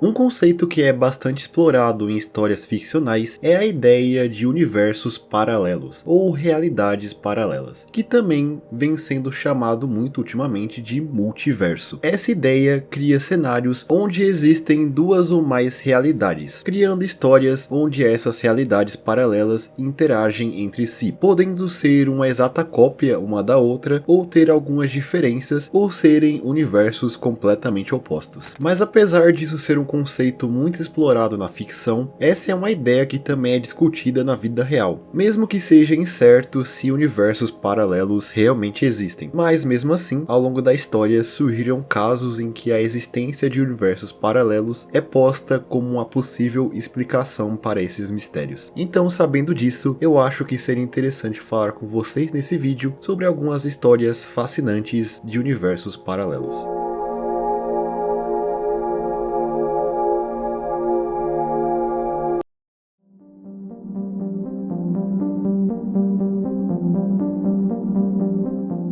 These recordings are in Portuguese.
Um conceito que é bastante explorado em histórias ficcionais é a ideia de universos paralelos, ou realidades paralelas, que também vem sendo chamado muito ultimamente de multiverso. Essa ideia cria cenários onde existem duas ou mais realidades, criando histórias onde essas realidades paralelas interagem entre si, podendo ser uma exata cópia uma da outra, ou ter algumas diferenças, ou serem universos completamente opostos. Mas apesar disso ser um conceito muito explorado na ficção, essa é uma ideia que também é discutida na vida real, mesmo que seja incerto se universos paralelos realmente existem. Mas mesmo assim, ao longo da história surgiram casos em que a existência de universos paralelos é posta como uma possível explicação para esses mistérios. Então, sabendo disso, eu acho que seria interessante falar com vocês nesse vídeo sobre algumas histórias fascinantes de universos paralelos.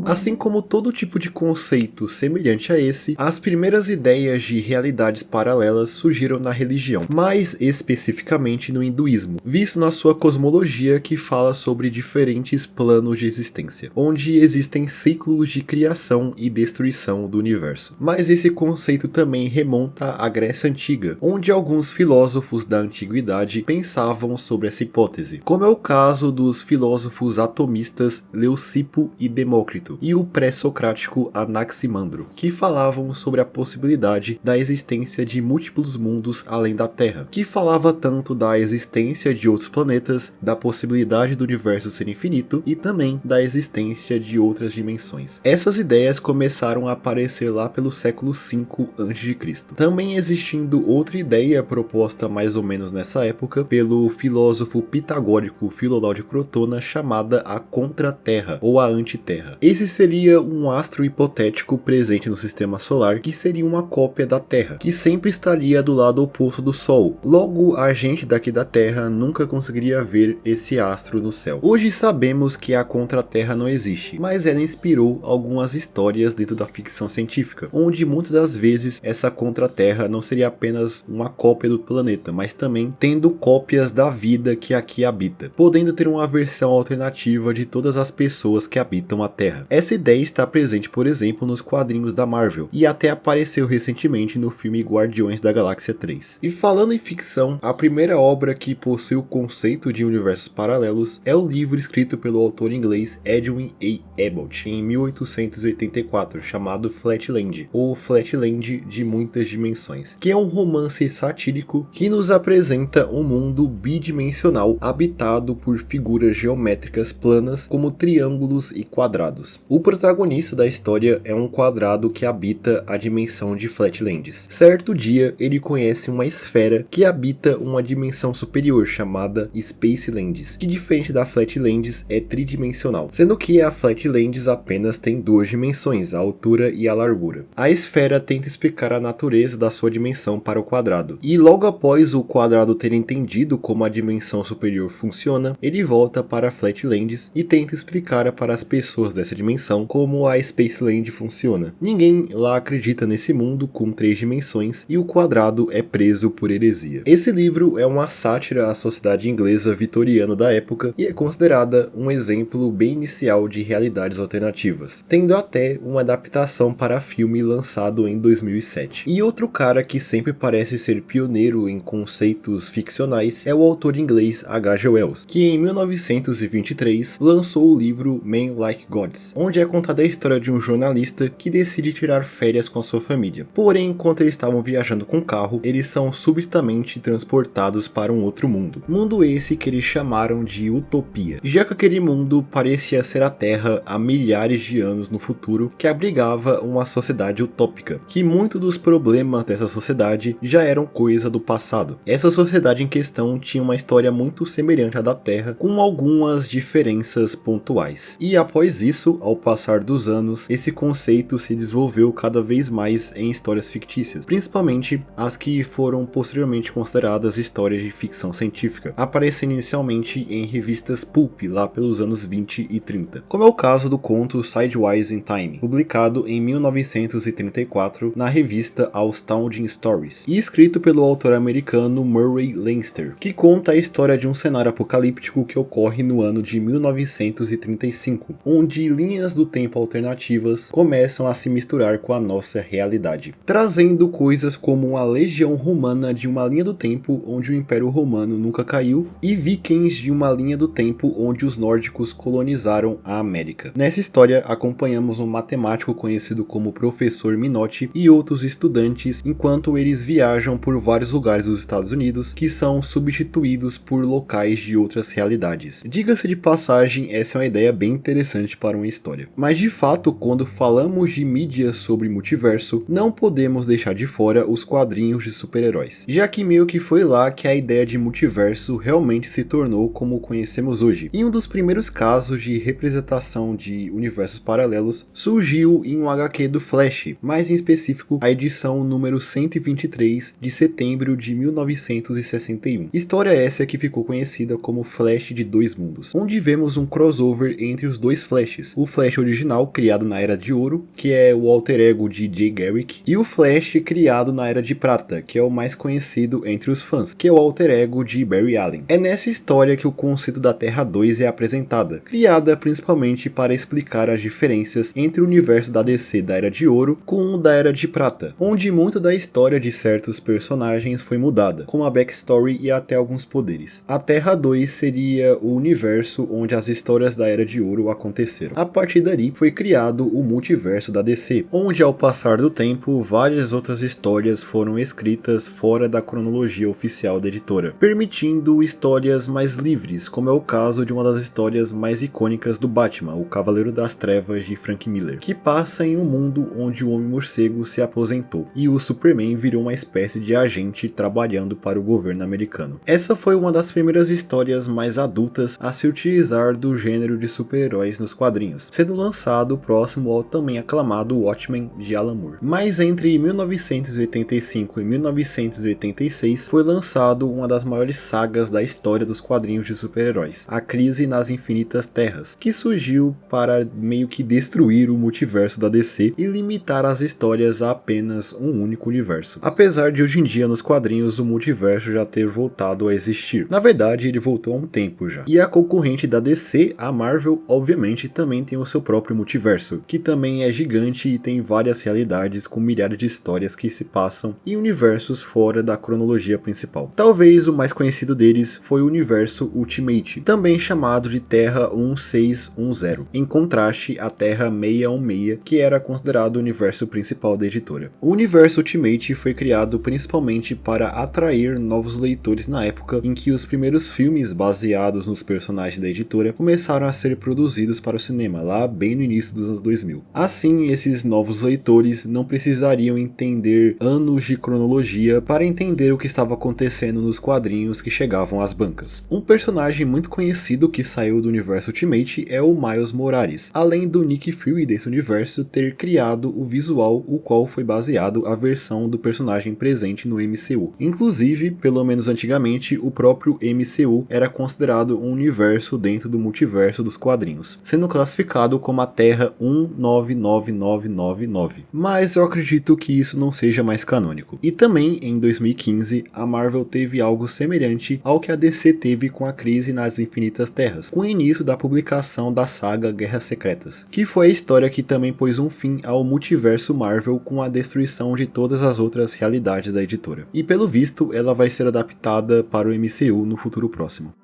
Assim como todo tipo de conceito semelhante a esse, as primeiras ideias de realidades paralelas surgiram na religião, mais especificamente no hinduísmo, visto na sua cosmologia que fala sobre diferentes planos de existência, onde existem ciclos de criação e destruição do universo. Mas esse conceito também remonta à Grécia Antiga, onde alguns filósofos da antiguidade pensavam sobre essa hipótese, como é o caso dos filósofos atomistas Leucipo e Demócrito, e o pré-socrático Anaximandro, que falavam sobre a possibilidade da existência de múltiplos mundos além da Terra, que falava tanto da existência de outros planetas, da possibilidade do universo ser infinito e também da existência de outras dimensões. Essas ideias começaram a aparecer lá pelo século V a.C., também existindo outra ideia proposta mais ou menos nessa época pelo filósofo pitagórico Filodor de Crotona, chamada a Contra-Terra ou a Antiterra. Esse seria um astro hipotético presente no sistema solar que seria uma cópia da Terra, que sempre estaria do lado oposto do Sol. Logo, a gente daqui da Terra nunca conseguiria ver esse astro no céu. Hoje sabemos que a Contra-Terra não existe, mas ela inspirou algumas histórias dentro da ficção científica, onde muitas das vezes essa Contra-Terra não seria apenas uma cópia do planeta, mas também tendo cópias da vida que aqui habita, podendo ter uma versão alternativa de todas as pessoas que habitam a Terra. Essa ideia está presente, por exemplo, nos quadrinhos da Marvel, e até apareceu recentemente no filme Guardiões da Galáxia 3. E falando em ficção, a primeira obra que possui o conceito de universos paralelos é o livro escrito pelo autor inglês Edwin A. Abbott, em 1884, chamado Flatland, ou Flatland de Muitas Dimensões, que é um romance satírico que nos apresenta um mundo bidimensional habitado por figuras geométricas planas como triângulos e quadrados. O protagonista da história é um quadrado que habita a dimensão de Flatlands. Certo dia, ele conhece uma esfera que habita uma dimensão superior chamada Spacelands, que diferente da Flatlands é tridimensional, sendo que a Flatlands apenas tem duas dimensões, a altura e a largura. A esfera tenta explicar a natureza da sua dimensão para o quadrado, e logo após o quadrado ter entendido como a dimensão superior funciona, ele volta para Flatlands e tenta explicar para as pessoas dessa dimensão como a Spaceland funciona. Ninguém lá acredita nesse mundo com 3 dimensões e o quadrado é preso por heresia. Esse livro é uma sátira à sociedade inglesa vitoriana da época e é considerada um exemplo bem inicial de realidades alternativas, tendo até uma adaptação para filme lançado em 2007. E outro cara que sempre parece ser pioneiro em conceitos ficcionais é o autor inglês H.G. Wells, que em 1923 lançou o livro Men Like Gods, onde é contada a história de um jornalista que decide tirar férias com a sua família. Porém, enquanto eles estavam viajando com o carro, eles são subitamente transportados para um outro mundo. Mundo esse que eles chamaram de Utopia, já que aquele mundo parecia ser a Terra há milhares de anos no futuro, que abrigava uma sociedade utópica, que muitos dos problemas dessa sociedade já eram coisa do passado. Essa sociedade em questão tinha uma história muito semelhante à da Terra, com algumas diferenças pontuais. E após isso, ao passar passar dos anos, esse conceito se desenvolveu cada vez mais em histórias fictícias, principalmente as que foram posteriormente consideradas histórias de ficção científica, aparecendo inicialmente em revistas pulp lá pelos anos 20 e 30, como é o caso do conto Sidewise in Time, publicado em 1934 na revista Astounding Stories, e escrito pelo autor americano Murray Leinster, que conta a história de um cenário apocalíptico que ocorre no ano de 1935, onde linhas do tempo alternativas começam a se misturar com a nossa realidade, trazendo coisas como a legião romana de uma linha do tempo onde o Império Romano nunca caiu e vikings de uma linha do tempo onde os nórdicos colonizaram a América. Nessa história acompanhamos um matemático conhecido como Professor Minotti e outros estudantes enquanto eles viajam por vários lugares dos Estados Unidos que são substituídos por locais de outras realidades. Diga-se de passagem, essa é uma ideia bem interessante para uma história. Mas de fato, quando falamos de mídia sobre multiverso, não podemos deixar de fora os quadrinhos de super-heróis, já que meio que foi lá que a ideia de multiverso realmente se tornou como conhecemos hoje. Em um dos primeiros casos de representação de universos paralelos surgiu em um HQ do Flash, mais em específico a edição número 123 de setembro de 1961. História essa que ficou conhecida como Flash de Dois Mundos, onde vemos um crossover entre os dois Flashes, o Flash original criado na Era de Ouro, que é o alter ego de Jay Garrick, e o Flash criado na Era de Prata, que é o mais conhecido entre os fãs, que é o alter ego de Barry Allen. É nessa história que o conceito da Terra 2 é apresentada, criada principalmente para explicar as diferenças entre o universo da DC da Era de Ouro com o da Era de Prata, onde muito da história de certos personagens foi mudada, como a backstory e até alguns poderes. A Terra 2 seria o universo onde as histórias da Era de Ouro aconteceram. A partir dali foi criado o multiverso da DC, onde ao passar do tempo várias outras histórias foram escritas fora da cronologia oficial da editora, permitindo histórias mais livres, como é o caso de uma das histórias mais icônicas do Batman, o Cavaleiro das Trevas de Frank Miller, que passa em um mundo onde o Homem-Morcego se aposentou e o Superman virou uma espécie de agente trabalhando para o governo americano. Essa foi uma das primeiras histórias mais adultas a se utilizar do gênero de super-heróis nos quadrinhos, sendo lançado próximo ao também aclamado Watchmen de Alan Moore. Mas entre 1985 e 1986 foi lançado uma das maiores sagas da história dos quadrinhos de super-heróis, A Crise nas Infinitas Terras, que surgiu para meio que destruir o multiverso da DC e limitar as histórias a apenas um único universo. Apesar de hoje em dia nos quadrinhos o multiverso já ter voltado a existir. Na verdade, ele voltou há um tempo já. E a concorrente da DC, a Marvel, obviamente também tem o seu próprio multiverso, que também é gigante e tem várias realidades com milhares de histórias que se passam em universos fora da cronologia principal. Talvez o mais conhecido deles foi o universo Ultimate, também chamado de Terra 1610, em contraste à Terra 616, que era considerado o universo principal da editora. O universo Ultimate foi criado principalmente para atrair novos leitores na época em que os primeiros filmes baseados nos personagens da editora começaram a ser produzidos para o cinema, lá bem no início dos anos 2000. Assim, esses novos leitores não precisariam entender anos de cronologia para entender o que estava acontecendo nos quadrinhos que chegavam às bancas. Um personagem muito conhecido que saiu do universo Ultimate é o Miles Morales, além do Nick Fury desse universo ter criado o visual o qual foi baseado a versão do personagem presente no MCU. Inclusive, pelo menos antigamente, o próprio MCU era considerado um universo dentro do multiverso dos quadrinhos, sendo classificado como a Terra 199999. Mas eu acredito que isso não seja mais canônico. E também, em 2015, a Marvel teve algo semelhante ao que a DC teve com a Crise nas Infinitas Terras, com o início da publicação da saga Guerras Secretas, que foi a história que também pôs um fim ao multiverso Marvel com a destruição de todas as outras realidades da editora. E pelo visto, ela vai ser adaptada para o MCU no futuro próximo.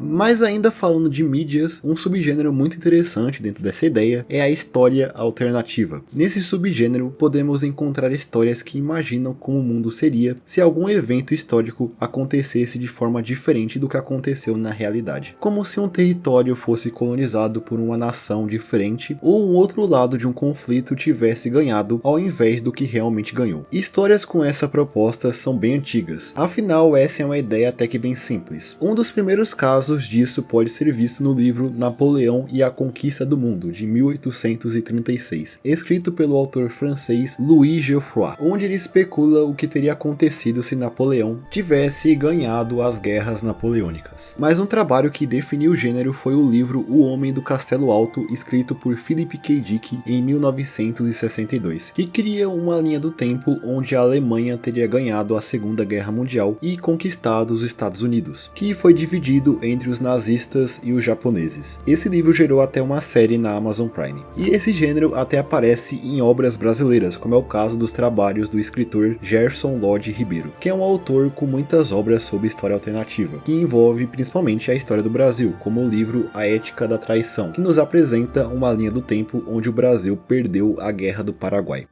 Mas ainda falando de mídias, um subgênero muito interessante dentro dessa ideia é a história alternativa. Nesse subgênero, podemos encontrar histórias que imaginam como o mundo seria se algum evento histórico acontecesse de forma diferente do que aconteceu na realidade. Como se um território fosse colonizado por uma nação diferente ou um outro lado de um conflito tivesse ganhado ao invés do que realmente ganhou. Histórias com essa proposta são bem antigas, afinal essa é uma ideia até que bem simples. Um dos primeiros casos disso pode ser visto no livro Napoleão e a Conquista do Mundo, de 1836, escrito pelo autor francês Louis Geoffroy, onde ele especula o que teria acontecido se Napoleão tivesse ganhado as guerras napoleônicas. Mas um trabalho que definiu o gênero foi o livro O Homem do Castelo Alto, escrito por Philip K. Dick em 1962, que cria uma linha do tempo onde a Alemanha teria ganhado a Segunda Guerra Mundial e conquistado os Estados Unidos, que foi dividido entre os nazistas e os japoneses. Esse livro gerou até uma série na Amazon Prime. E esse gênero até aparece em obras brasileiras, como é o caso dos trabalhos do escritor Gerson Lodge Ribeiro, que é um autor com muitas obras sobre história alternativa, que envolve principalmente a história do Brasil, como o livro A Ética da Traição, que nos apresenta uma linha do tempo onde o Brasil perdeu a Guerra do Paraguai.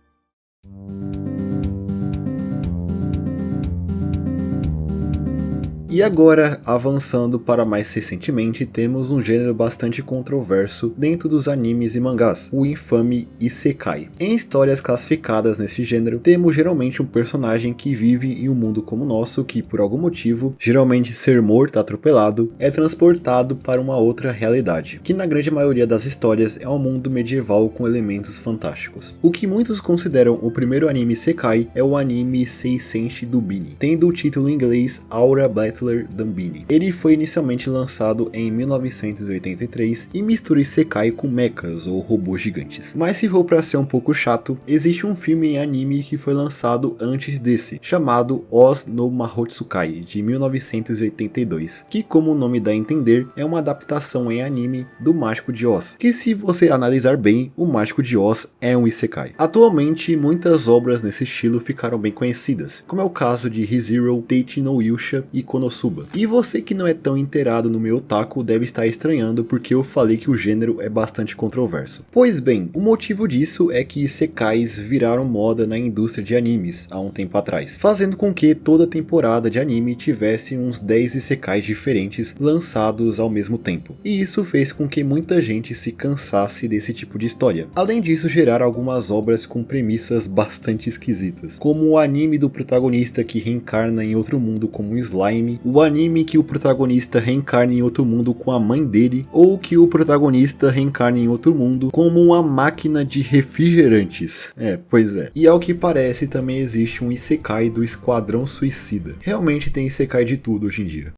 E agora, avançando para mais recentemente, temos um gênero bastante controverso dentro dos animes e mangás, o infame Isekai. Em histórias classificadas nesse gênero, temos geralmente um personagem que vive em um mundo como o nosso, que por algum motivo, geralmente ser morto, atropelado, é transportado para uma outra realidade, que na grande maioria das histórias é um mundo medieval com elementos fantásticos. O que muitos consideram o primeiro anime Isekai é o anime Seiseishi Dubini, tendo o título em inglês Aura Battler Dambini. Ele foi inicialmente lançado em 1983 e mistura Isekai com mechas ou robôs gigantes. Mas se for para ser um pouco chato, existe um filme em anime que foi lançado antes desse, chamado Oz no Mahotsukai, de 1982, que como o nome dá a entender, é uma adaptação em anime do Mágico de Oz, que se você analisar bem, o Mágico de Oz é um Isekai. Atualmente, muitas obras nesse estilo ficaram bem conhecidas, como é o caso de ReZero, Teichi no Yusha e Konosuba. E você que não é tão inteirado no meu otaku deve estar estranhando porque eu falei que o gênero é bastante controverso. Pois bem, o motivo disso é que isekais viraram moda na indústria de animes há um tempo atrás, fazendo com que toda temporada de anime tivesse uns 10 isekais diferentes lançados ao mesmo tempo. E isso fez com que muita gente se cansasse desse tipo de história. Além disso, gerar algumas obras com premissas bastante esquisitas, como o anime do protagonista que reencarna em outro mundo como um slime, o anime que o protagonista reencarna em outro mundo com a mãe dele, ou que o protagonista reencarna em outro mundo como uma máquina de refrigerantes. Pois é. E ao que parece também existe um Isekai do Esquadrão Suicida. Realmente tem Isekai de tudo hoje em dia.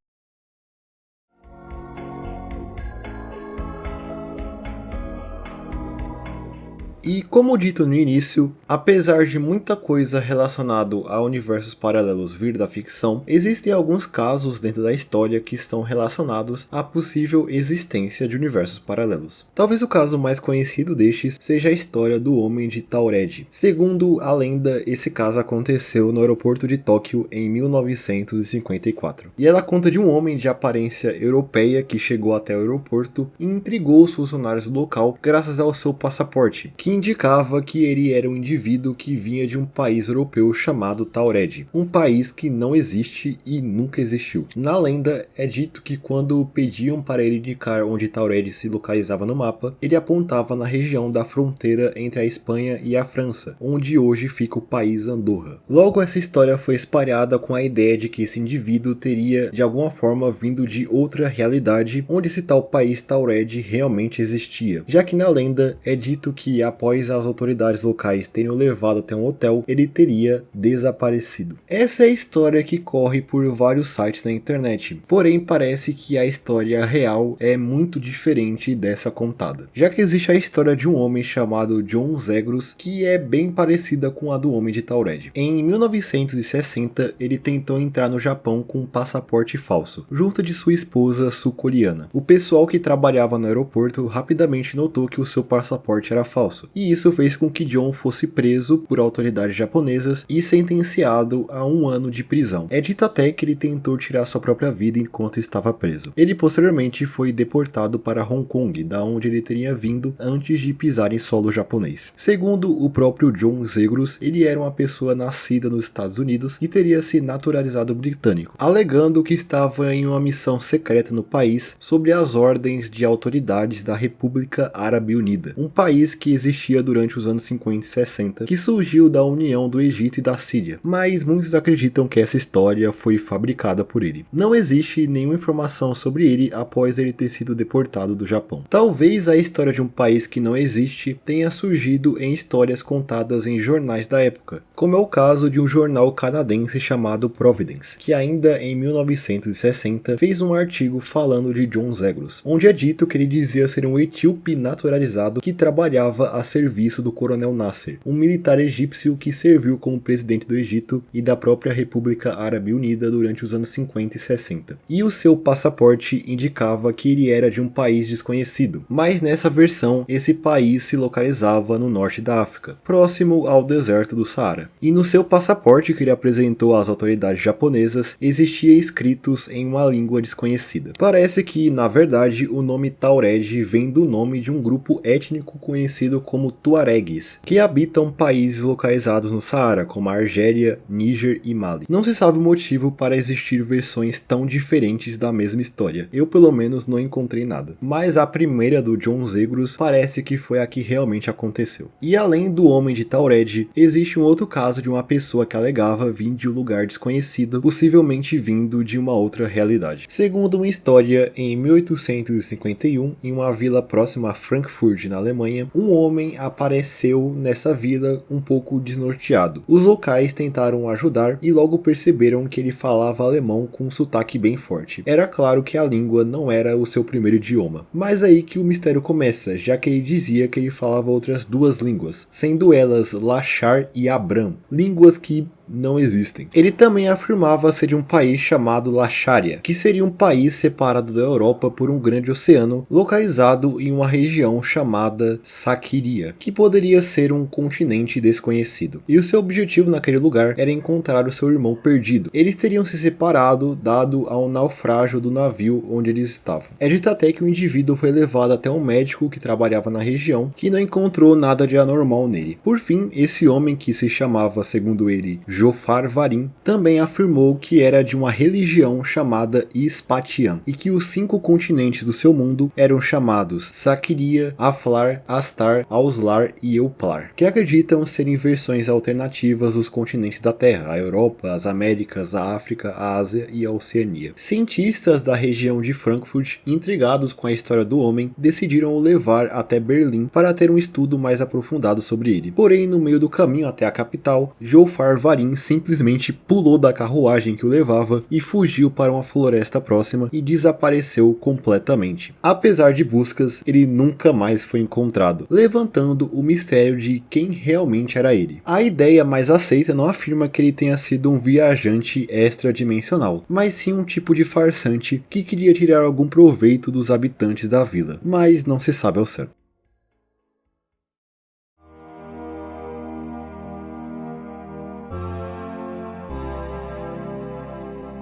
E como dito no início, apesar de muita coisa relacionada a universos paralelos vir da ficção, existem alguns casos dentro da história que estão relacionados à possível existência de universos paralelos. Talvez o caso mais conhecido destes seja a história do Homem de Taured. Segundo a lenda, esse caso aconteceu no aeroporto de Tóquio em 1954. E ela conta de um homem de aparência europeia que chegou até o aeroporto e intrigou os funcionários do local graças ao seu passaporte, que indicava que ele era um indivíduo que vinha de um país europeu chamado Taured, um país que não existe e nunca existiu. Na lenda, é dito que quando pediam para ele indicar onde Taured se localizava no mapa, ele apontava na região da fronteira entre a Espanha e a França, onde hoje fica o país Andorra. Logo, essa história foi espalhada com a ideia de que esse indivíduo teria de alguma forma vindo de outra realidade, onde esse tal país Taured realmente existia, já que na lenda é dito que após as autoridades locais terem o levado até um hotel, ele teria desaparecido. Essa é a história que corre por vários sites na internet, porém parece que a história real é muito diferente dessa contada, já que existe a história de um homem chamado John Zegros, que é bem parecida com a do Homem de Taured. Em 1960, ele tentou entrar no Japão com um passaporte falso, junto de sua esposa sul-coreana. O pessoal que trabalhava no aeroporto rapidamente notou que o seu passaporte era falso, e isso fez com que John fosse preso por autoridades japonesas e sentenciado a 1 ano de prisão. É dito até que ele tentou tirar sua própria vida enquanto estava preso. Ele posteriormente foi deportado para Hong Kong, da onde ele teria vindo antes de pisar em solo japonês. Segundo o próprio John Zegros, ele era uma pessoa nascida nos Estados Unidos e teria se naturalizado britânico, alegando que estava em uma missão secreta no país sob as ordens de autoridades da República Árabe Unida, um país que existia durante os anos 50 e 60, que surgiu da união do Egito e da Síria, mas muitos acreditam que essa história foi fabricada por ele. Não existe nenhuma informação sobre ele após ele ter sido deportado do Japão. Talvez a história de um país que não existe tenha surgido em histórias contadas em jornais da época, como é o caso de um jornal canadense chamado Providence, que ainda em 1960 fez um artigo falando de John Zegros, onde é dito que ele dizia ser um etíope naturalizado que trabalhava a serviço do coronel Nasser, um militar egípcio que serviu como presidente do Egito e da própria República Árabe Unida durante os anos 50 e 60. E o seu passaporte indicava que ele era de um país desconhecido, mas nessa versão esse país se localizava no norte da África, próximo ao deserto do Saara. E no seu passaporte que ele apresentou às autoridades japonesas existia escritos em uma língua desconhecida. Parece que, na verdade, o nome Taured vem do nome de um grupo étnico conhecido como Tuaregues, que habitam países localizados no Saara, como a Argélia, Níger e Mali. Não se sabe o motivo para existir versões tão diferentes da mesma história. Eu, pelo menos, não encontrei nada. Mas a primeira do John Zegros parece que foi a que realmente aconteceu. E além do homem de Taured, existe um outro caso de uma pessoa que alegava vir de um lugar desconhecido, possivelmente vindo de uma outra realidade. Segundo uma história, em 1851, em uma vila próxima a Frankfurt, na Alemanha, um homem apareceu nessa vila um pouco desnorteado. Os locais tentaram ajudar e logo perceberam que ele falava alemão com um sotaque bem forte. Era claro que a língua não era o seu primeiro idioma, mas aí que o mistério começa, já que ele dizia que ele falava outras 2 línguas, sendo elas Lachar e Abram, línguas que não existem. Ele também afirmava ser de um país chamado Lachária, que seria um país separado da Europa por um grande oceano, localizado em uma região chamada Sakiria, que poderia ser um continente desconhecido. E o seu objetivo naquele lugar era encontrar o seu irmão perdido. Eles teriam se separado dado ao naufrágio do navio onde eles estavam. É dito até que o indivíduo foi levado até um médico que trabalhava na região, que não encontrou nada de anormal nele. Por fim, esse homem, que se chamava, segundo ele, Jofar Varim, também afirmou que era de uma religião chamada Ispatian e que os 5 continentes do seu mundo eram chamados Sakiria, Aflar, Astar, Auslar e Euplar, que acreditam serem versões alternativas dos continentes da Terra, a Europa, as Américas, a África, a Ásia e a Oceania. Cientistas da região de Frankfurt, intrigados com a história do homem, decidiram o levar até Berlim para ter um estudo mais aprofundado sobre ele. Porém, no meio do caminho até a capital, Jofar Varim simplesmente pulou da carruagem que o levava e fugiu para uma floresta próxima e desapareceu completamente. Apesar de buscas, ele nunca mais foi encontrado, levantando o mistério de quem realmente era ele. A ideia mais aceita não afirma que ele tenha sido um viajante extradimensional, mas sim um tipo de farsante que queria tirar algum proveito dos habitantes da vila, mas não se sabe ao certo.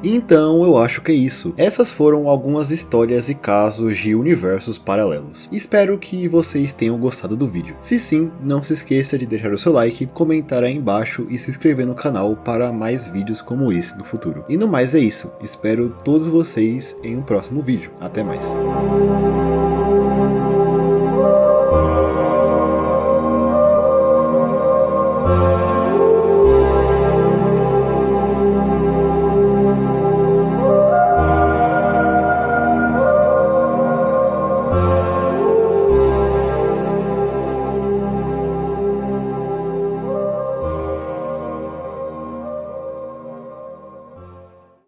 Então eu acho que é isso. Essas foram algumas histórias e casos de universos paralelos. Espero que vocês tenham gostado do vídeo. Se sim, não se esqueça de deixar o seu like, comentar aí embaixo e se inscrever no canal para mais vídeos como esse no futuro. E no mais é isso. Espero todos vocês em um próximo vídeo. Até mais.